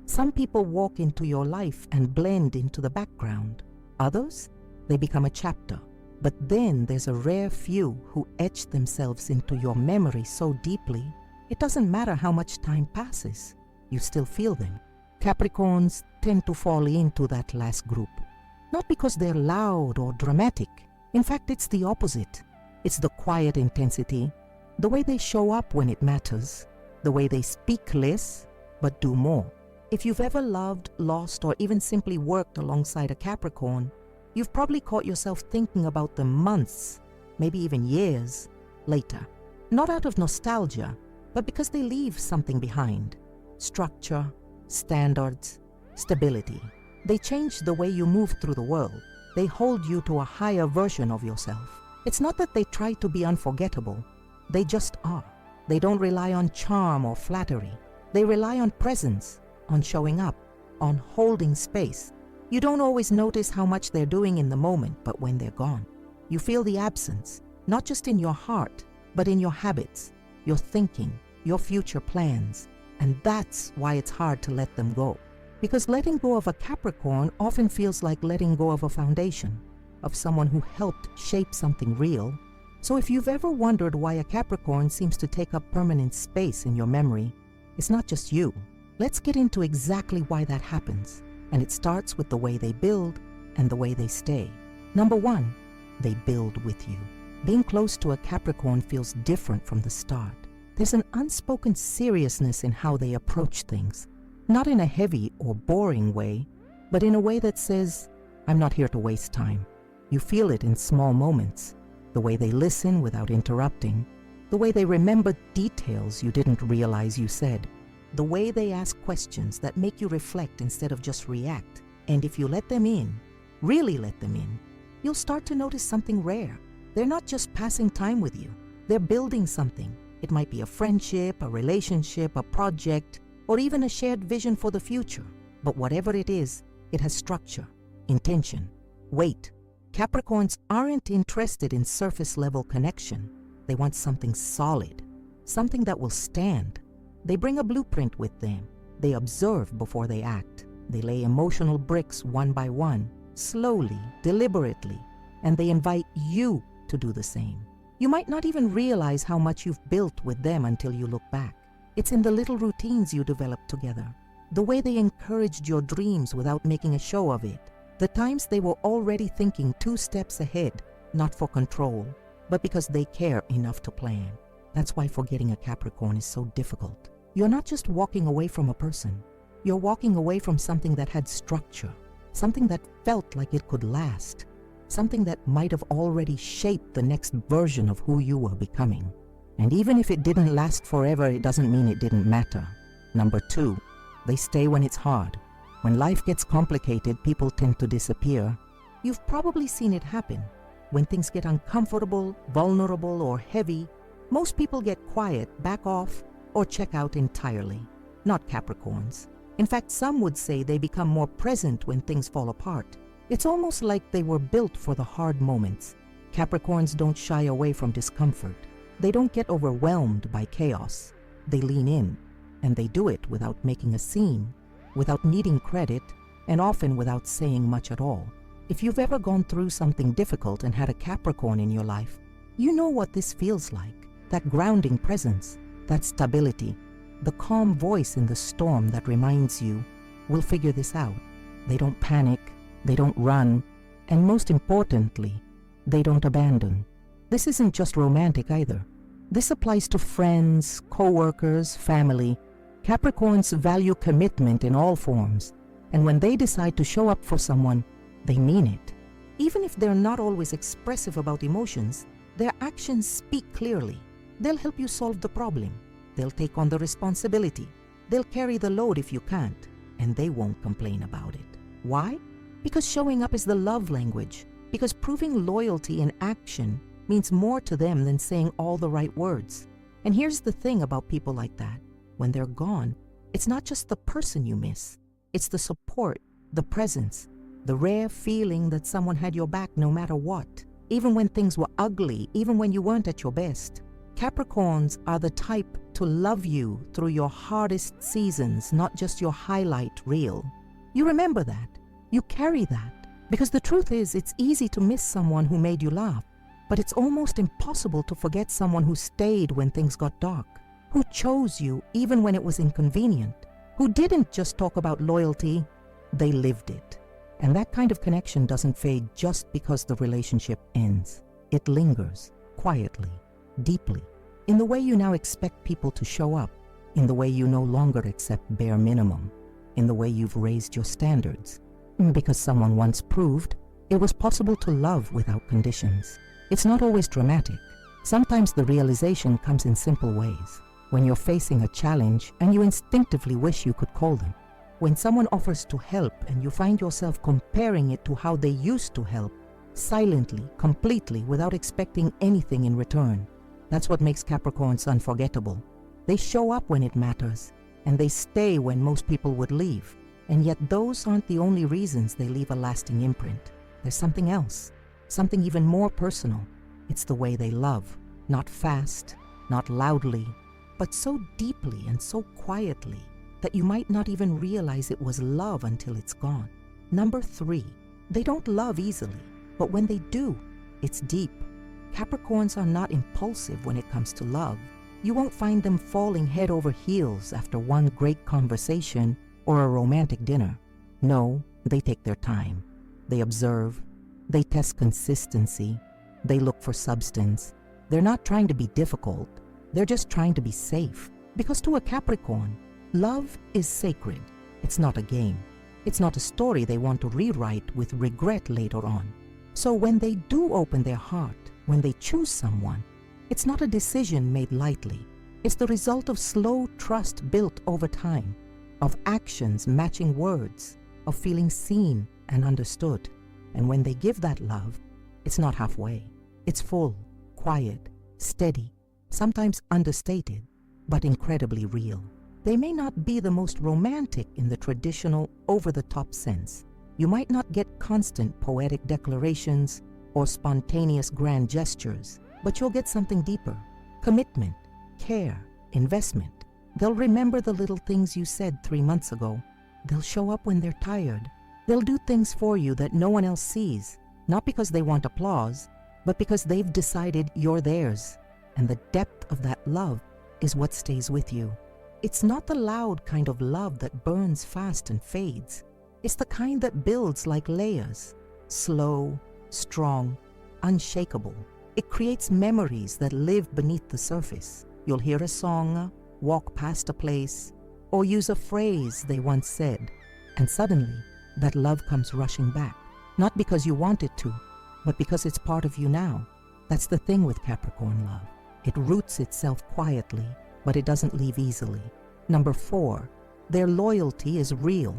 Some people walk into your life and blend into the background. Others, they become a chapter. But then there's a rare few who etch themselves into your memory so deeply, it doesn't matter how much time passes, you still feel them. Capricorns tend to fall into that last group. Not because they're loud or dramatic. In fact, it's the opposite. It's the quiet intensity, the way they show up when it matters, the way they speak less but do more. If you've ever loved, lost, or even simply worked alongside a Capricorn, you've probably caught yourself thinking about them months, maybe even years later. Not out of nostalgia, but because they leave something behind. Structure, standards, stability. They change the way you move through the world. They hold you to a higher version of yourself. It's not that they try to be unforgettable. They just are. They don't rely on charm or flattery. They rely on presence, on showing up, on holding space. You don't always notice how much they're doing in the moment, but when they're gone, you feel the absence, not just in your heart, but in your habits, your thinking, your future plans. And that's why it's hard to let them go. Because letting go of a Capricorn often feels like letting go of a foundation, of someone who helped shape something real. So if you've ever wondered why a Capricorn seems to take up permanent space in your memory, it's not just you. Let's get into exactly why that happens. And it starts with the way they build and the way they stay. Number one, they build with you. Being close to a Capricorn feels different from the start. There's an unspoken seriousness in how they approach things. Not in a heavy or boring way, but in a way that says, I'm not here to waste time. You feel it in small moments. The way they listen without interrupting. The way they remember details you didn't realize you said. The way they ask questions that make you reflect instead of just react. And if you let them in, really let them in, you'll start to notice something rare. They're not just passing time with you. They're building something. It might be a friendship, a relationship, a project, or even a shared vision for the future. But whatever it is, it has structure, intention, weight. Capricorns aren't interested in surface-level connection. They want something solid, something that will stand. They bring a blueprint with them. They observe before they act. They lay emotional bricks one by one, slowly, deliberately, and they invite you to do the same. You might not even realize how much you've built with them until you look back. It's in the little routines you developed together, the way they encouraged your dreams without making a show of it, the times they were already thinking 2 steps ahead, not for control, but because they care enough to plan. That's why forgetting a Capricorn is so difficult. You're not just walking away from a person. You're walking away from something that had structure, something that felt like it could last, something that might have already shaped the next version of who you were becoming. And even if it didn't last forever, it doesn't mean it didn't matter. Number 2, they stay when it's hard. When life gets complicated, people tend to disappear. You've probably seen it happen. When things get uncomfortable, vulnerable, or heavy, most people get quiet, back off, or check out entirely. Not Capricorns. In fact, some would say they become more present when things fall apart. It's almost like they were built for the hard moments. Capricorns don't shy away from discomfort. They don't get overwhelmed by chaos. They lean in, and they do it without making a scene, without needing credit, and often without saying much at all. If you've ever gone through something difficult and had a Capricorn in your life, you know what this feels like. That grounding presence, that stability, the calm voice in the storm that reminds you, we'll figure this out. They don't panic, they don't run, and most importantly, they don't abandon. This isn't just romantic either. This applies to friends, co-workers, family. Capricorns value commitment in all forms, and when they decide to show up for someone, they mean it. Even if they're not always expressive about emotions, their actions speak clearly. They'll help you solve the problem. They'll take on the responsibility. They'll carry the load if you can't, and they won't complain about it. Why? Because showing up is the love language. Because proving loyalty in action means more to them than saying all the right words. And here's the thing about people like that. When they're gone, it's not just the person you miss. It's the support, the presence, the rare feeling that someone had your back no matter what. Even when things were ugly, even when you weren't at your best. Capricorns are the type to love you through your hardest seasons, not just your highlight reel. You remember that. You carry that. Because the truth is, it's easy to miss someone who made you laugh, but it's almost impossible to forget someone who stayed when things got dark, who chose you even when it was inconvenient, who didn't just talk about loyalty, they lived it. And that kind of connection doesn't fade just because the relationship ends. It lingers, quietly, deeply, in the way you now expect people to show up, in the way you no longer accept bare minimum, in the way you've raised your standards. Because someone once proved it was possible to love without conditions. It's not always dramatic. Sometimes the realization comes in simple ways. When you're facing a challenge and you instinctively wish you could call them. When someone offers to help and you find yourself comparing it to how they used to help, silently, completely, without expecting anything in return. That's what makes Capricorns unforgettable. They show up when it matters, and they stay when most people would leave. And yet those aren't the only reasons they leave a lasting imprint. There's something else, something even more personal. It's the way they love, not fast, not loudly, but so deeply and so quietly that you might not even realize it was love until it's gone. Number 3, they don't love easily, but when they do, it's deep. Capricorns are not impulsive when it comes to love. You won't find them falling head over heels after one great conversation or a romantic dinner. No, they take their time. They observe. They test consistency. They look for substance. They're not trying to be difficult. They're just trying to be safe. Because to a Capricorn, love is sacred. It's not a game. It's not a story they want to rewrite with regret later on. So when they do open their heart, when they choose someone, it's not a decision made lightly. It's the result of slow trust built over time, of actions matching words, of feeling seen and understood. And when they give that love, it's not halfway. It's full, quiet, steady, sometimes understated, but incredibly real. They may not be the most romantic in the traditional over-the-top sense. You might not get constant poetic declarations or spontaneous grand gestures, but you'll get something deeper. Commitment, care, investment. They'll remember the little things you said 3 months ago. They'll show up when they're tired. They'll do things for you that no one else sees, not because they want applause, but because they've decided you're theirs. And the depth of that love is what stays with you. It's not the loud kind of love that burns fast and fades. It's the kind that builds like layers, slow, strong, unshakable. It creates memories that live beneath the surface. You'll hear a song, walk past a place, or use a phrase they once said, and suddenly that love comes rushing back. Not because you want it to, but because it's part of you now. That's the thing with Capricorn love. It roots itself quietly, but it doesn't leave easily. Number 4, their loyalty is real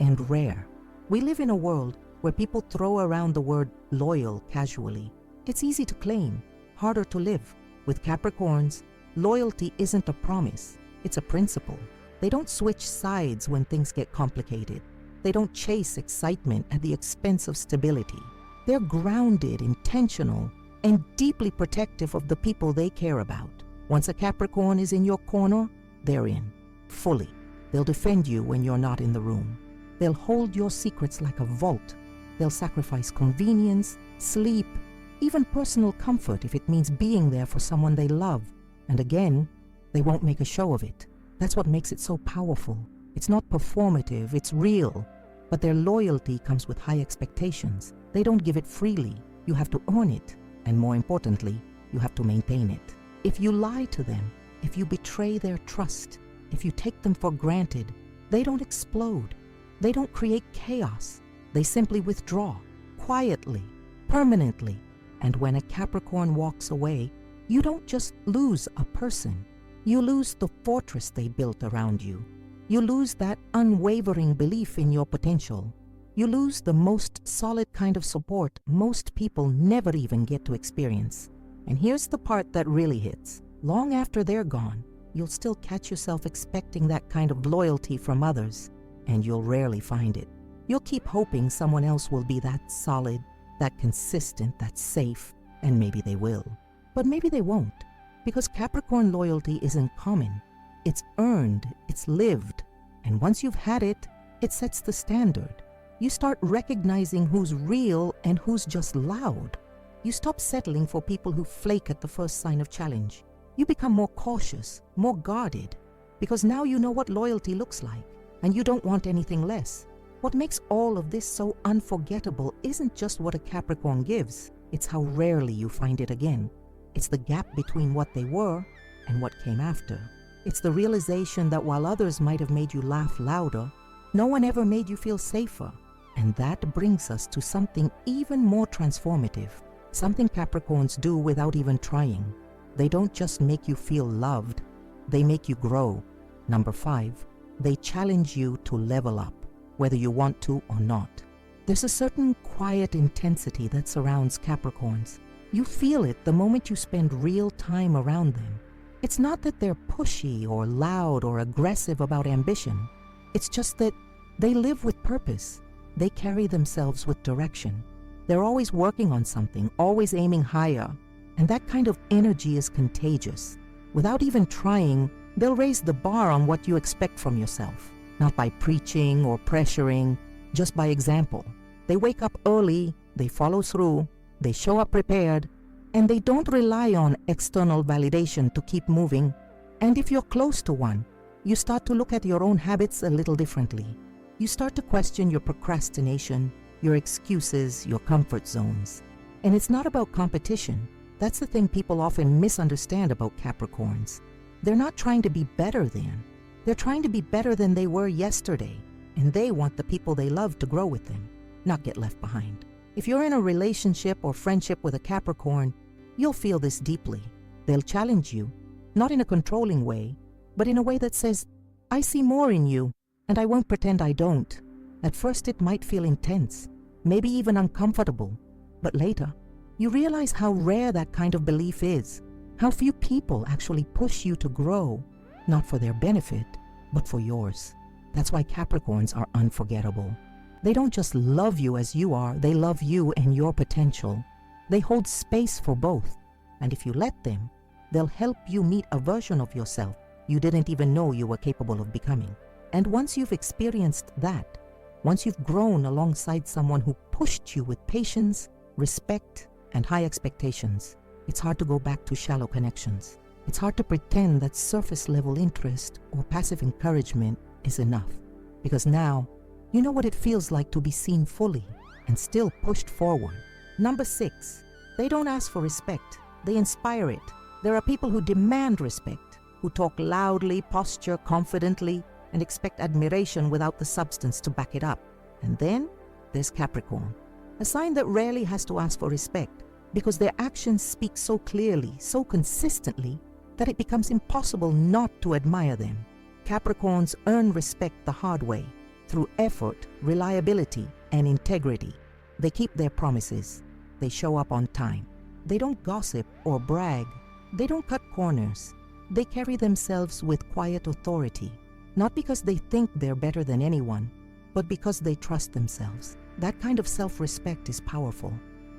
and rare. We live in a world where people throw around the word loyal casually. It's easy to claim, harder to live. With Capricorns, loyalty isn't a promise, it's a principle. They don't switch sides when things get complicated. They don't chase excitement at the expense of stability. They're grounded, intentional, and deeply protective of the people they care about. Once a Capricorn is in your corner, they're in, fully. They'll defend you when you're not in the room. They'll hold your secrets like a vault. They'll sacrifice convenience, sleep, even personal comfort if it means being there for someone they love. And again, they won't make a show of it. That's what makes it so powerful. It's not performative, it's real. But their loyalty comes with high expectations. They don't give it freely. You have to earn it. And more importantly, you have to maintain it. If you lie to them, if you betray their trust, if you take them for granted, they don't explode. They don't create chaos. They simply withdraw, quietly, permanently. And when a Capricorn walks away, you don't just lose a person. You lose the fortress they built around you. You lose that unwavering belief in your potential. You lose the most solid kind of support most people never even get to experience. And here's the part that really hits. Long after they're gone, you'll still catch yourself expecting that kind of loyalty from others, and you'll rarely find it. You'll keep hoping someone else will be that solid, that consistent, that safe, and maybe they will. But maybe they won't. Because Capricorn loyalty isn't common. It's earned, it's lived, and once you've had it, it sets the standard. You start recognizing who's real and who's just loud. You stop settling for people who flake at the first sign of challenge. You become more cautious, more guarded, because now you know what loyalty looks like, and you don't want anything less. What makes all of this so unforgettable isn't just what a Capricorn gives, it's how rarely you find it again. It's the gap between what they were and what came after. It's the realization that while others might have made you laugh louder, no one ever made you feel safer. And that brings us to something even more transformative, something Capricorns do without even trying. They don't just make you feel loved, they make you grow. Number 5, they challenge you to level up, whether you want to or not. There's a certain quiet intensity that surrounds Capricorns. You feel it the moment you spend real time around them. It's not that they're pushy or loud or aggressive about ambition. It's just that they live with purpose. They carry themselves with direction. They're always working on something, always aiming higher. And that kind of energy is contagious. Without even trying, they'll raise the bar on what you expect from yourself. Not by preaching or pressuring, just by example. They wake up early, they follow through, they show up prepared, and they don't rely on external validation to keep moving. And if you're close to one, you start to look at your own habits a little differently. You start to question your procrastination, your excuses, your comfort zones. And it's not about competition. That's the thing people often misunderstand about Capricorns. They're not trying to be better than. They're trying to be better than they were yesterday. And they want the people they love to grow with them, not get left behind. If you're in a relationship or friendship with a Capricorn, you'll feel this deeply. They'll challenge you, not in a controlling way, but in a way that says, I see more in you, and I won't pretend I don't. At first it might feel intense, maybe even uncomfortable, but later, you realize how rare that kind of belief is, how few people actually push you to grow, not for their benefit, but for yours. That's why Capricorns are unforgettable. They don't just love you as you are, they love you and your potential. They hold space for both, and if you let them, they'll help you meet a version of yourself you didn't even know you were capable of becoming. And once you've experienced that, once you've grown alongside someone who pushed you with patience, respect, and high expectations, it's hard to go back to shallow connections. It's hard to pretend that surface-level interest or passive encouragement is enough, because now you know what it feels like to be seen fully and still pushed forward. Number 6, they don't ask for respect, they inspire it. There are people who demand respect, who talk loudly, posture confidently, and expect admiration without the substance to back it up. And then there's Capricorn, a sign that rarely has to ask for respect because their actions speak so clearly, so consistently, that it becomes impossible not to admire them. Capricorns earn respect the hard way, through effort, reliability, and integrity. They keep their promises. They show up on time. They don't gossip or brag. They don't cut corners. They carry themselves with quiet authority, not because they think they're better than anyone, but because they trust themselves. That kind of self-respect is powerful,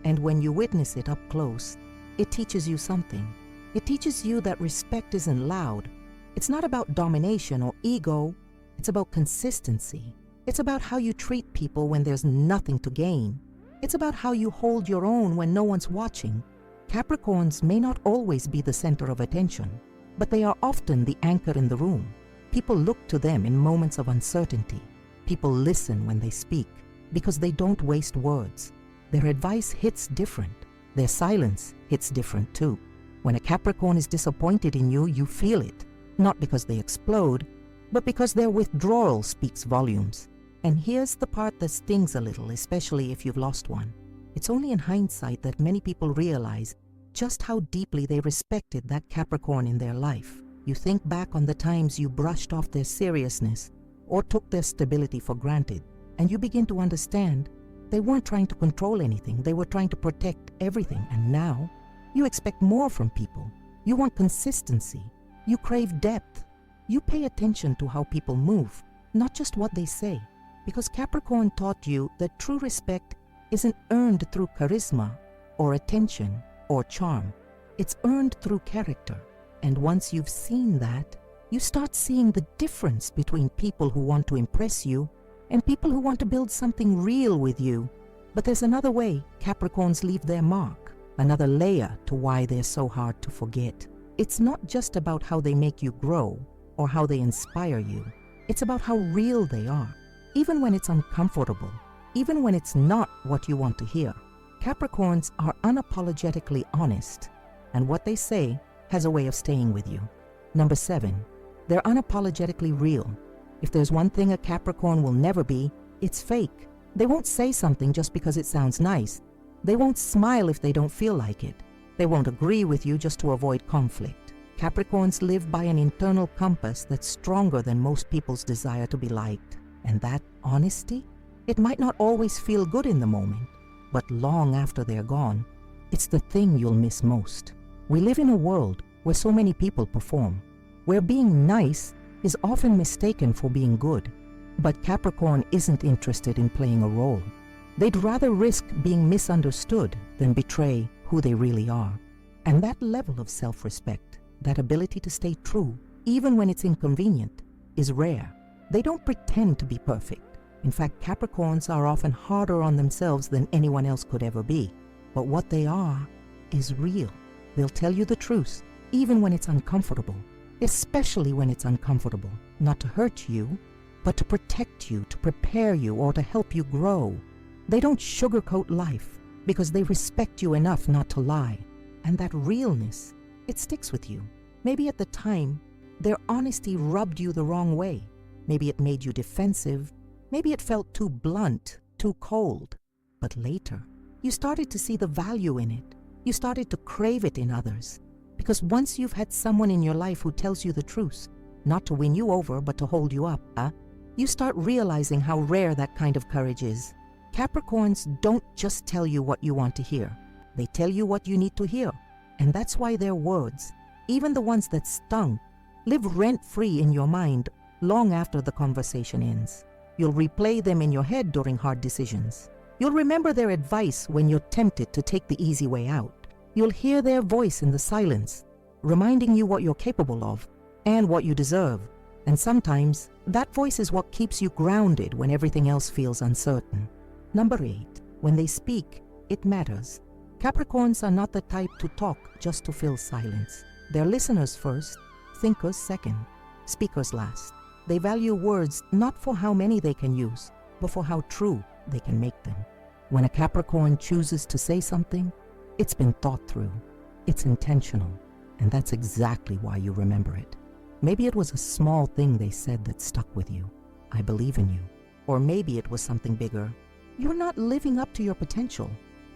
and when you witness it up close, it teaches you something. It teaches you that respect isn't loud. It's not about domination or ego. It's about consistency. It's about how you treat people when there's nothing to gain. It's about how you hold your own when no one's watching. Capricorns may not always be the center of attention, but they are often the anchor in the room. People look to them in moments of uncertainty. People listen when they speak because they don't waste words. Their advice hits different. Their silence hits different too. When a Capricorn is disappointed in you, you feel it, not because they explode, but because their withdrawal speaks volumes. And here's the part that stings a little, especially if you've lost one. It's only in hindsight that many people realize just how deeply they respected that Capricorn in their life. You think back on the times you brushed off their seriousness or took their stability for granted, and you begin to understand they weren't trying to control anything, they were trying to protect everything. And now, you expect more from people. You want consistency. You crave depth. You pay attention to how people move, not just what they say. Because Capricorn taught you that true respect isn't earned through charisma or attention or charm. It's earned through character. And once you've seen that, you start seeing the difference between people who want to impress you and people who want to build something real with you. But there's another way Capricorns leave their mark, another layer to why they're so hard to forget. It's not just about how they make you grow or how they inspire you. It's about how real they are, even when it's uncomfortable, even when it's not what you want to hear. Capricorns are unapologetically honest, and what they say has a way of staying with you. Number 7, they're unapologetically real. If there's one thing a Capricorn will never be, it's fake. They won't say something just because it sounds nice. They won't smile if they don't feel like it. They won't agree with you just to avoid conflict. Capricorns live by an internal compass that's stronger than most people's desire to be liked. And that honesty, it might not always feel good in the moment, but long after they're gone, it's the thing you'll miss most. We live in a world where so many people perform, where being nice is often mistaken for being good. But Capricorn isn't interested in playing a role. They'd rather risk being misunderstood than betray who they really are. And that level of self-respect, that ability to stay true, even when it's inconvenient, is rare. They don't pretend to be perfect. In fact, Capricorns are often harder on themselves than anyone else could ever be. But what they are is real. They'll tell you the truth, even when it's uncomfortable, especially when it's uncomfortable, not to hurt you, but to protect you, to prepare you, or to help you grow. They don't sugarcoat life because they respect you enough not to lie. And that realness, it sticks with you. Maybe at the time, their honesty rubbed you the wrong way. Maybe it made you defensive. Maybe it felt too blunt, too cold. But later, you started to see the value in it. You started to crave it in others. Because once you've had someone in your life who tells you the truth, not to win you over, but to hold you up, you start realizing how rare that kind of courage is. Capricorns don't just tell you what you want to hear. They tell you what you need to hear. And that's why their words, even the ones that stung, live rent-free in your mind long after the conversation ends. You'll replay them in your head during hard decisions. You'll remember their advice when you're tempted to take the easy way out. You'll hear their voice in the silence, reminding you what you're capable of and what you deserve. And sometimes, that voice is what keeps you grounded when everything else feels uncertain. Number 8, when they speak, it matters. Capricorns are not the type to talk just to fill silence. They're listeners first, thinkers second, speakers last. They value words not for how many they can use, but for how true they can make them. When a Capricorn chooses to say something, it's been thought through, it's intentional, and that's exactly why you remember it. Maybe it was a small thing they said that stuck with you. I believe in you. Or maybe it was something bigger. You're not living up to your potential.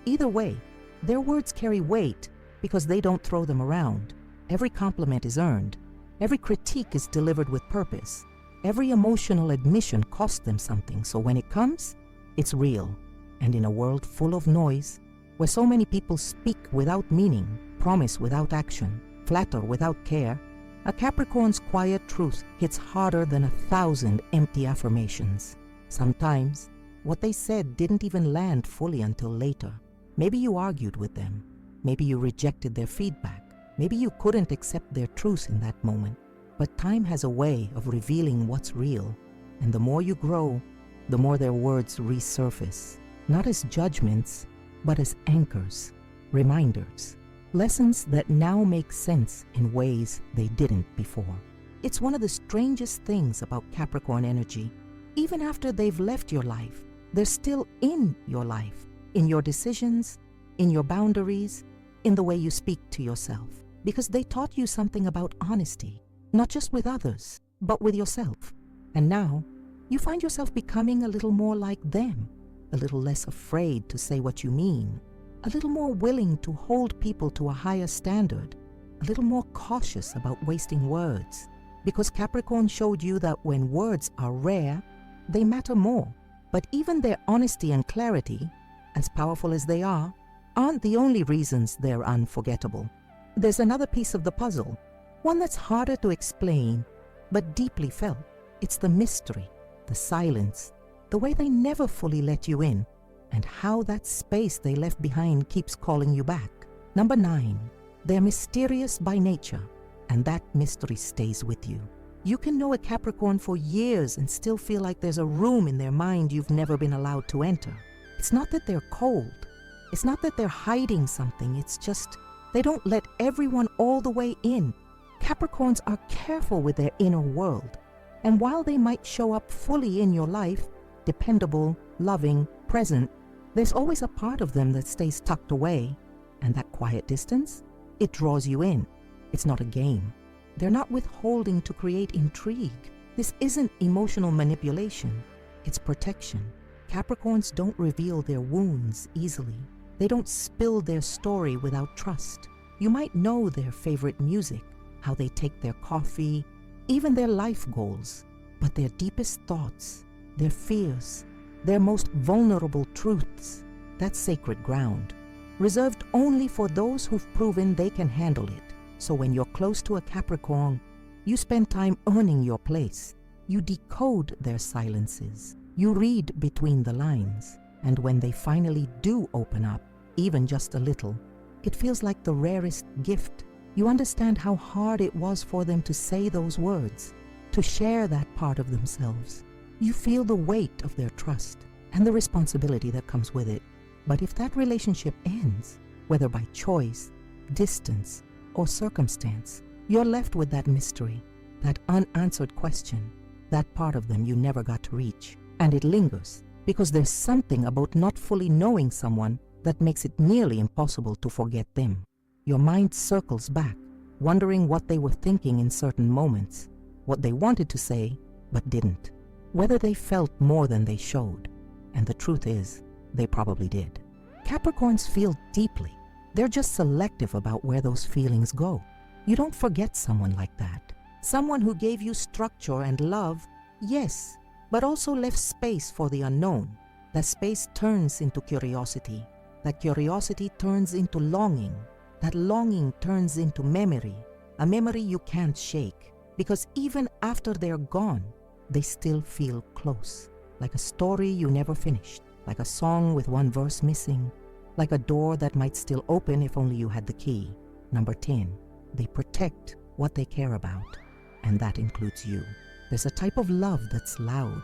Either way, their words carry weight because they don't throw them around. Every compliment is earned. Every critique is delivered with purpose. Every emotional admission costs them something, so when it comes, it's real. And in a world full of noise, where so many people speak without meaning, promise without action, flatter without care, a Capricorn's quiet truth hits harder than 1,000 empty affirmations. Sometimes, what they said didn't even land fully until later. Maybe you argued with them. Maybe you rejected their feedback. Maybe you couldn't accept their truth in that moment. But time has a way of revealing what's real. And the more you grow, the more their words resurface. Not as judgments, but as anchors, reminders. Lessons that now make sense in ways they didn't before. It's one of the strangest things about Capricorn energy. Even after they've left your life, they're still in your life, in your decisions, in your boundaries, in the way you speak to yourself. Because they taught you something about honesty, not just with others, but with yourself. And now, you find yourself becoming a little more like them, a little less afraid to say what you mean, a little more willing to hold people to a higher standard, a little more cautious about wasting words. Because Capricorn showed you that when words are rare, they matter more. But even their honesty and clarity, as powerful as they are, aren't the only reasons they're unforgettable. There's another piece of the puzzle, one that's harder to explain, but deeply felt. It's the mystery, the silence, the way they never fully let you in, and how that space they left behind keeps calling you back. Number 9, they're mysterious by nature, and that mystery stays with you. You can know a Capricorn for years and still feel like there's a room in their mind you've never been allowed to enter. It's not that they're cold. It's not that they're hiding something. It's just they don't let everyone all the way in. Capricorns are careful with their inner world. And while they might show up fully in your life, dependable, loving, present, there's always a part of them that stays tucked away. And that quiet distance, it draws you in. It's not a game. They're not withholding to create intrigue. This isn't emotional manipulation. It's protection. Capricorns don't reveal their wounds easily. They don't spill their story without trust. You might know their favorite music, how they take their coffee, even their life goals, but their deepest thoughts, their fears, their most vulnerable truths, that's sacred ground, reserved only for those who've proven they can handle it. So when you're close to a Capricorn, you spend time earning your place. You decode their silences. You read between the lines. And when they finally do open up, even just a little, it feels like the rarest gift. You understand how hard it was for them to say those words, to share that part of themselves. You feel the weight of their trust and the responsibility that comes with it. But if that relationship ends, whether by choice, distance, or circumstance, you're left with that mystery, that unanswered question, that part of them you never got to reach. And it lingers because there's something about not fully knowing someone that makes it nearly impossible to forget them. Your mind circles back, wondering what they were thinking in certain moments, what they wanted to say but didn't, whether they felt more than they showed. And the truth is, they probably did. Capricorns feel deeply. They're just selective about where those feelings go. You don't forget someone like that. Someone who gave you structure and love, yes, but also left space for the unknown. That space turns into curiosity. That curiosity turns into longing. That longing turns into memory, a memory you can't shake. Because even after they're gone, they still feel close. Like a story you never finished. Like a song with one verse missing. Like a door that might still open if only you had the key. Number 10, they protect what they care about. And that includes you. There's a type of love that's loud.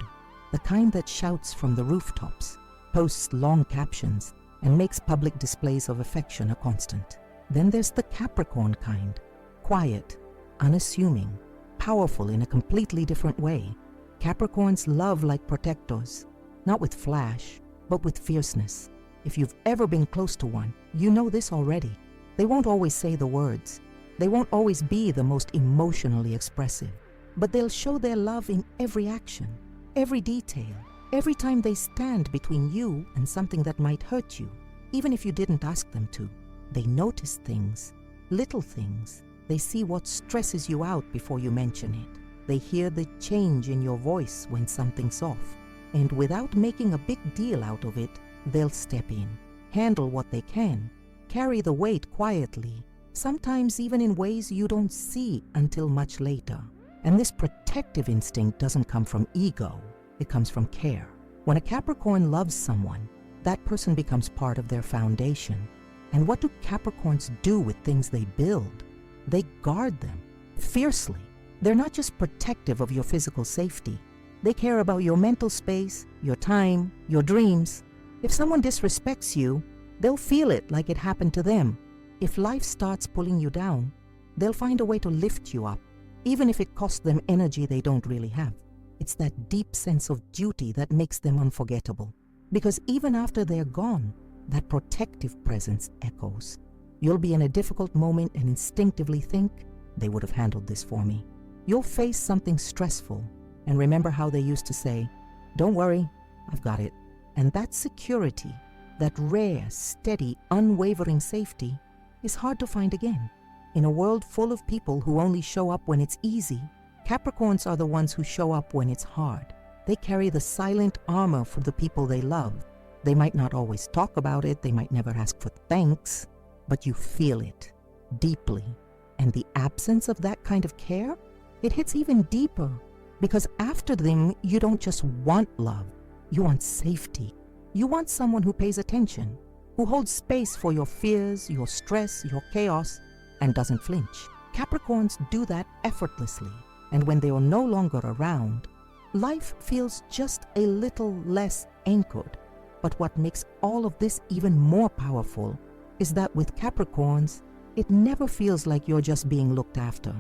The kind that shouts from the rooftops, posts long captions, and makes public displays of affection a constant. Then there's the Capricorn kind. Quiet, unassuming, powerful in a completely different way. Capricorns love like protectors. Not with flash, but with fierceness. If you've ever been close to one, you know this already. They won't always say the words. They won't always be the most emotionally expressive. But they'll show their love in every action, every detail, every time they stand between you and something that might hurt you, even if you didn't ask them to. They notice things, little things. They see what stresses you out before you mention it. They hear the change in your voice when something's off. And without making a big deal out of it, they'll step in, handle what they can, carry the weight quietly, sometimes even in ways you don't see until much later. And this protective instinct doesn't come from ego, it comes from care. When a Capricorn loves someone, that person becomes part of their foundation. And what do Capricorns do with things they build? They guard them fiercely. They're not just protective of your physical safety. They care about your mental space, your time, your dreams. If someone disrespects you, they'll feel it like it happened to them. If life starts pulling you down, they'll find a way to lift you up, even if it costs them energy they don't really have. It's that deep sense of duty that makes them unforgettable. Because even after they're gone, that protective presence echoes. You'll be in a difficult moment and instinctively think, they would have handled this for me. You'll face something stressful and remember how they used to say, don't worry, I've got it. And that security, that rare, steady, unwavering safety, is hard to find again. In a world full of people who only show up when it's easy, Capricorns are the ones who show up when it's hard. They carry the silent armor for the people they love. They might not always talk about it, they might never ask for thanks, but you feel it deeply. And the absence of that kind of care, it hits even deeper. Because after them, you don't just want love, you want safety. You want someone who pays attention, who holds space for your fears, your stress, your chaos, and doesn't flinch. Capricorns do that effortlessly, and when they are no longer around, life feels just a little less anchored. But what makes all of this even more powerful is that with Capricorns, it never feels like you're just being looked after.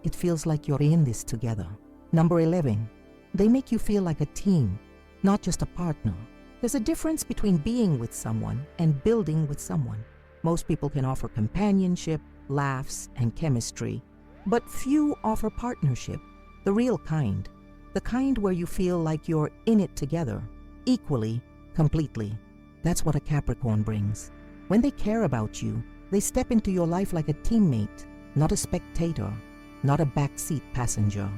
It feels like you're in this together. Number 11, they make you feel like a team, not just a partner. There's a difference between being with someone and building with someone. Most people can offer companionship, laughs, and chemistry, but few offer partnership, the real kind, the kind where you feel like you're in it together, equally, completely. That's what a Capricorn brings. When they care about you, they step into your life like a teammate, not a spectator, not a backseat passenger,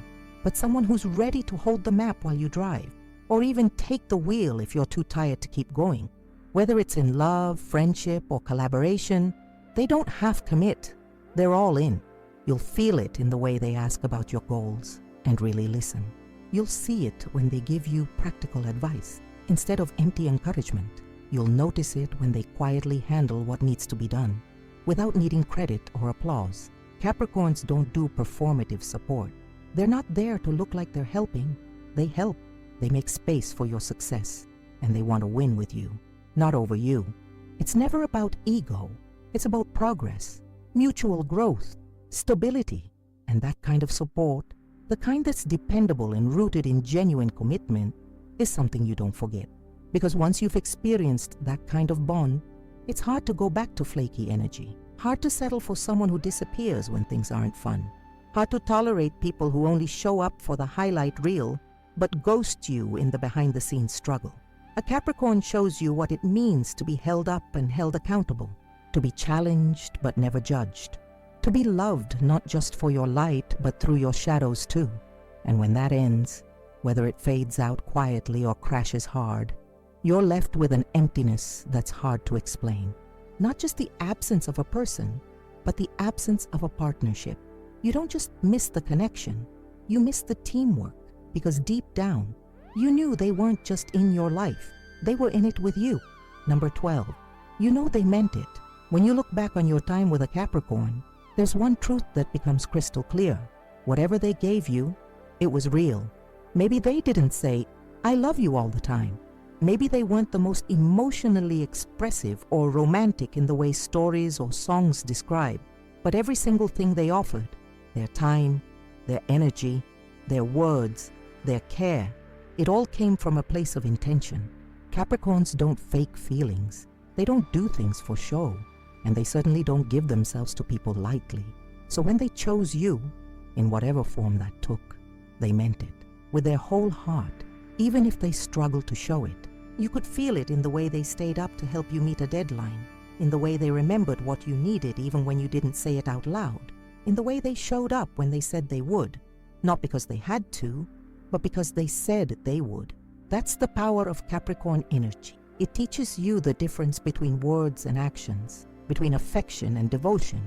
but someone who's ready to hold the map while you drive, or even take the wheel if you're too tired to keep going. Whether it's in love, friendship, or collaboration, they don't half commit. They're all in. You'll feel it in the way they ask about your goals and really listen. You'll see it when they give you practical advice instead of empty encouragement. You'll notice it when they quietly handle what needs to be done without needing credit or applause. Capricorns don't do performative support. They're not there to look like they're helping. They help. They make space for your success, and they want to win with you, not over you. It's never about ego. It's about progress, mutual growth, stability, and that kind of support, the kind that's dependable and rooted in genuine commitment, is something you don't forget. Because once you've experienced that kind of bond, it's hard to go back to flaky energy, hard to settle for someone who disappears when things aren't fun, hard to tolerate people who only show up for the highlight reel but ghost you in the behind-the-scenes struggle. A Capricorn shows you what it means to be held up and held accountable, to be challenged but never judged, to be loved not just for your light but through your shadows too. And when that ends, whether it fades out quietly or crashes hard, you're left with an emptiness that's hard to explain. Not just the absence of a person, but the absence of a partnership. You don't just miss the connection, you miss the teamwork, because deep down, you knew they weren't just in your life, they were in it with you. Number 12, you know they meant it. When you look back on your time with a Capricorn, there's one truth that becomes crystal clear. Whatever they gave you, it was real. Maybe they didn't say, "I love you" all the time. Maybe they weren't the most emotionally expressive or romantic in the way stories or songs describe, but every single thing they offered, their time, their energy, their words, their care, it all came from a place of intention. Capricorns don't fake feelings. They don't do things for show, and they certainly don't give themselves to people lightly. So when they chose you, in whatever form that took, they meant it, with their whole heart, even if they struggled to show it. You could feel it in the way they stayed up to help you meet a deadline, in the way they remembered what you needed even when you didn't say it out loud, in the way they showed up when they said they would, not because they had to, but because they said they would. That's the power of Capricorn energy. It teaches you the difference between words and actions, between affection and devotion,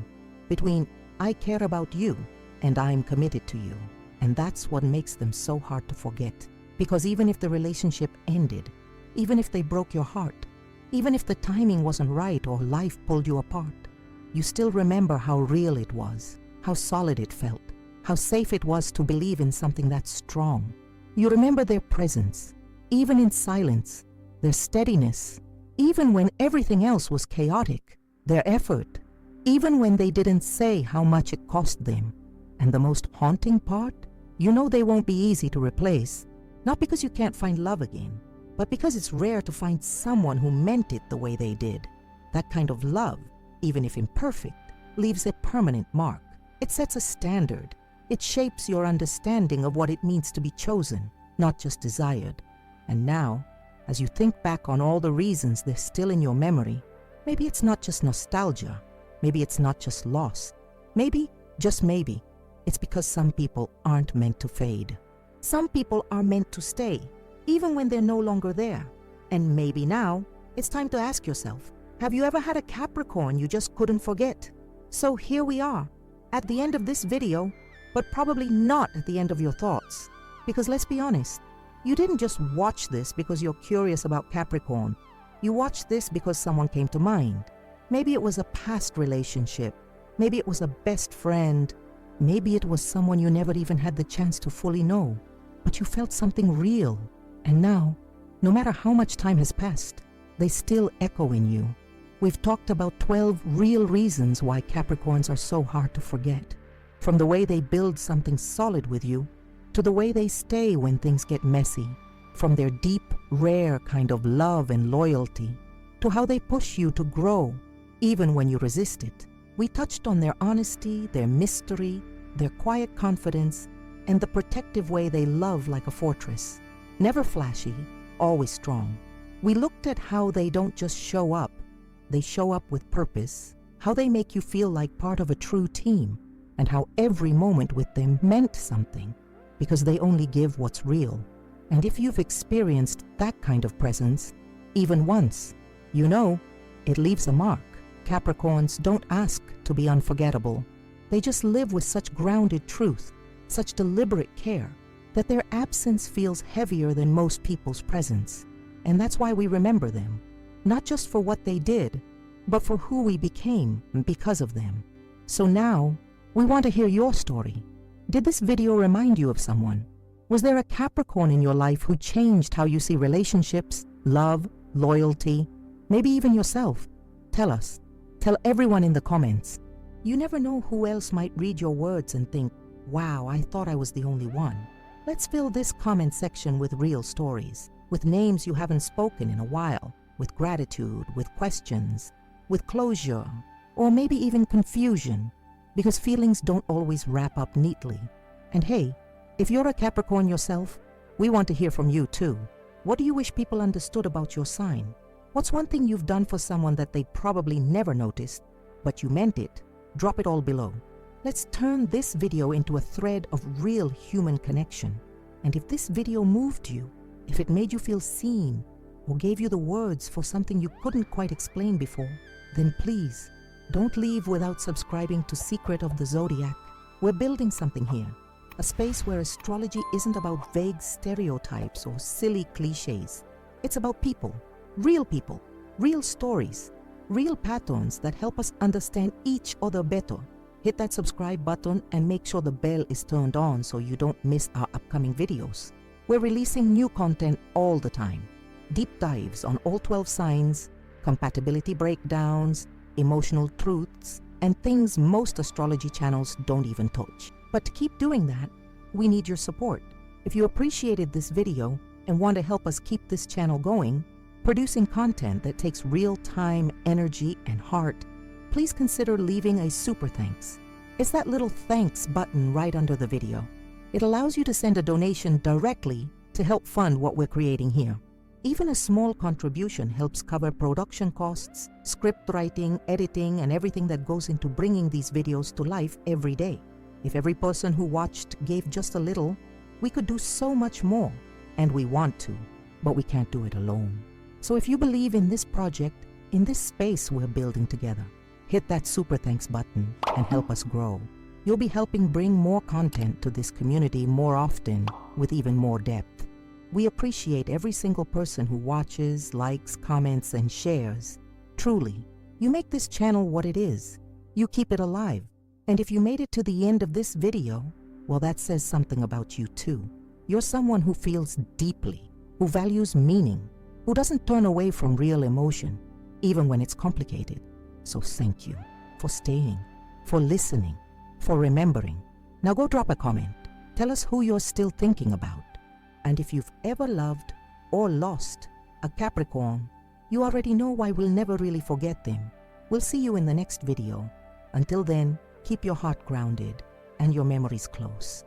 between "I care about you" and "I'm committed to you." And that's what makes them so hard to forget. Because even if the relationship ended, even if they broke your heart, even if the timing wasn't right or life pulled you apart, you still remember how real it was, how solid it felt, how safe it was to believe in something that strong. You remember their presence, even in silence, their steadiness, even when everything else was chaotic, their effort, even when they didn't say how much it cost them. And the most haunting part, you know they won't be easy to replace, not because you can't find love again, but because it's rare to find someone who meant it the way they did. That kind of love, even if imperfect, leaves a permanent mark. It sets a standard. It shapes your understanding of what it means to be chosen, not just desired. And now, as you think back on all the reasons they're still in your memory, maybe it's not just nostalgia, maybe it's not just loss, maybe, just maybe, it's because some people aren't meant to fade. Some people are meant to stay, even when they're no longer there. And maybe now, it's time to ask yourself, have you ever had a Capricorn you just couldn't forget? So here we are, at the end of this video, but probably not at the end of your thoughts. Because let's be honest, you didn't just watch this because you're curious about Capricorn. You watched this because someone came to mind. Maybe it was a past relationship. Maybe it was a best friend, Maybe it was someone you never even had the chance to fully know, but you felt something real. And now, no matter how much time has passed, they still echo in you. We've talked about 12 real reasons why Capricorns are so hard to forget. From the way they build something solid with you, to the way they stay when things get messy. From their deep, rare kind of love and loyalty, to how they push you to grow, even when you resist it. We touched on their honesty, their mystery, their quiet confidence, and the protective way they love like a fortress. Never flashy, always strong. We looked at how they don't just show up, they show up with purpose, how they make you feel like part of a true team, and how every moment with them meant something, because they only give what's real. And if you've experienced that kind of presence, even once, you know, it leaves a mark. Capricorns don't ask to be unforgettable. They just live with such grounded truth, such deliberate care, that their absence feels heavier than most people's presence. And that's why we remember them, not just for what they did, but for who we became because of them. So now, we want to hear your story. Did this video remind you of someone? Was there a Capricorn in your life who changed how you see relationships, love, loyalty, maybe even yourself? Tell us. Tell everyone in the comments. You never know who else might read your words and think, wow, I thought I was the only one. Let's fill this comment section with real stories, with names you haven't spoken in a while, with gratitude, with questions, with closure, or maybe even confusion, because feelings don't always wrap up neatly. And hey, if you're a Capricorn yourself, we want to hear from you too. What do you wish people understood about your sign? What's one thing you've done for someone that they probably never noticed, but you meant it? Drop it all below. Let's turn this video into a thread of real human connection. And if this video moved you, if it made you feel seen, or gave you the words for something you couldn't quite explain before, then please, don't leave without subscribing to Secret of the Zodiac. We're building something here, a space where astrology isn't about vague stereotypes or silly cliches. It's about people, real stories, real patterns that help us understand each other better. Hit that subscribe button and make sure the bell is turned on so you don't miss our upcoming videos. We're releasing new content all the time. Deep dives on all 12 signs, compatibility breakdowns, emotional truths, and things most astrology channels don't even touch. But to keep doing that, we need your support. If you appreciated this video and want to help us keep this channel going, producing content that takes real time, energy, and heart, please consider leaving a super thanks. It's that little thanks button right under the video. It allows you to send a donation directly to help fund what we're creating here. Even a small contribution helps cover production costs, script writing, editing, and everything that goes into bringing these videos to life every day. If every person who watched gave just a little, we could do so much more. And we want to, but we can't do it alone. So if you believe in this project, in this space we're building together, hit that super thanks button and help us grow. You'll be helping bring more content to this community more often with even more depth. We appreciate every single person who watches, likes, comments, and shares. Truly, you make this channel what it is. You keep it alive. And if you made it to the end of this video, well, that says something about you too. You're someone who feels deeply, who values meaning, who doesn't turn away from real emotion, even when it's complicated. So thank you for staying, for listening, for remembering. Now go drop a comment. Tell us who you're still thinking about. And if you've ever loved or lost a Capricorn, you already know why we'll never really forget them. We'll see you in the next video. Until then, keep your heart grounded and your memories close.